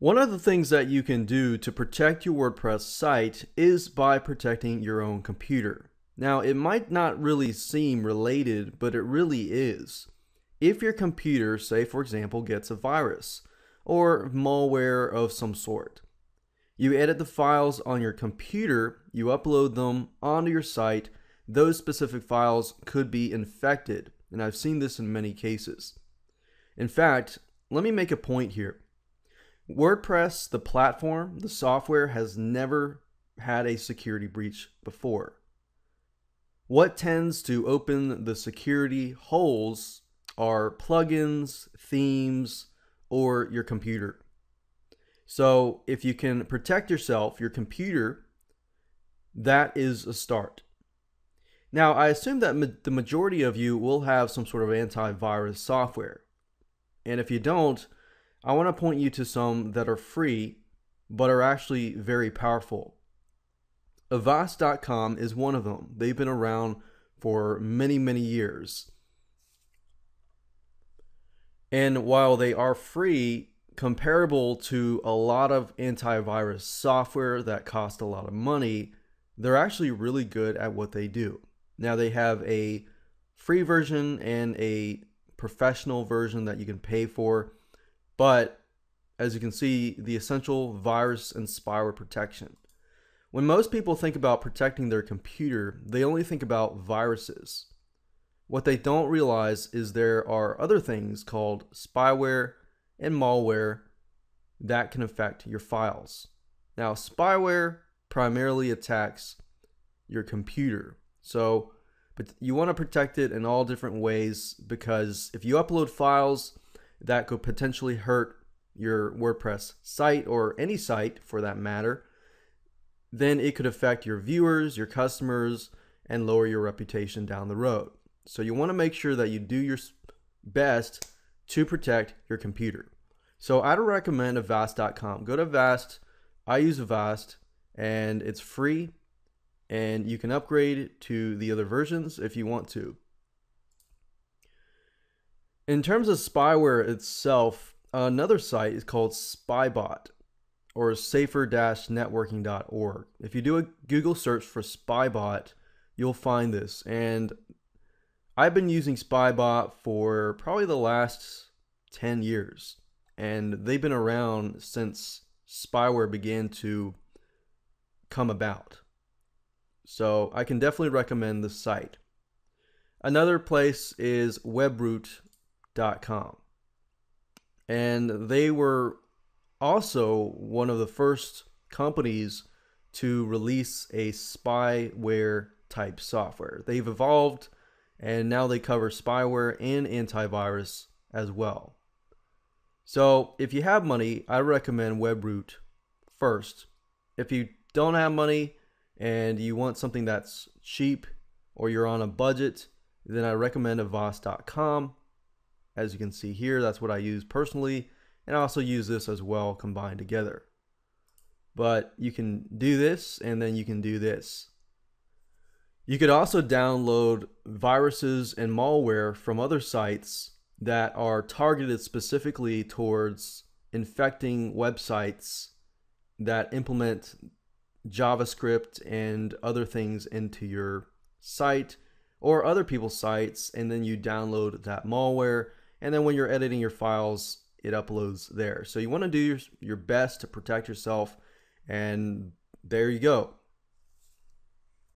One of the things that you can do to protect your WordPress site is by protecting your own computer. Now, it might not really seem related, but it really is. If your computer, say for example, gets a virus or malware of some sort, you edit the files on your computer, you upload them onto your site, those specific files could be infected, and I've seen this in many cases. In fact, let me make a point here. WordPress, the platform, the software, has never had a security breach before. What tends to open the security holes are plugins, themes, or your computer. So if you can protect yourself, your computer, that is a start. Now, I assume that the majority of you will have some sort of antivirus software. And if you don't, I want to point you to some that are free, but are actually very powerful. Avast.com is one of them. They've been around for many, many years. And while they are free, comparable to a lot of antivirus software that cost a lot of money, they're actually really good at what they do. Now, they have a free version and a professional version that you can pay for. But as you can see, the essential virus and spyware protection. When most people think about protecting their computer, they only think about viruses. What they don't realize is there are other things called spyware and malware that can affect your files. Now, spyware primarily attacks your computer. But you want to protect it in all different ways, because if you upload files that could potentially hurt your WordPress site, or any site for that matter, then it could affect your viewers, your customers, and lower your reputation down the road. So you want to make sure that you do your best to protect your computer. So I'd recommend Avast.com. Go to Avast. I use Avast, and it's free, and you can upgrade to the other versions if you want to. In terms of spyware itself, another site is called Spybot, or safer-networking.org. If you do a Google search for Spybot, you'll find this. And I've been using Spybot for probably the last 10 years. And they've been around since spyware began to come about. So I can definitely recommend this site. Another place is webroot.com. And they were also one of the first companies to release a spyware type software. They've evolved, and now they cover spyware and antivirus as well. So if you have money, I recommend Webroot first. If you don't have money and you want something that's cheap, or you're on a budget, then I recommend Avast.com. As you can see here, that's what I use personally, and I also use this as well combined together. But you can do this, and then you can do this. You could also download viruses and malware from other sites that are targeted specifically towards infecting websites that implement JavaScript and other things into your site or other people's sites, and then you download that malware, and then when you're editing your files, it uploads there. So you want to do your best to protect yourself, and there you go.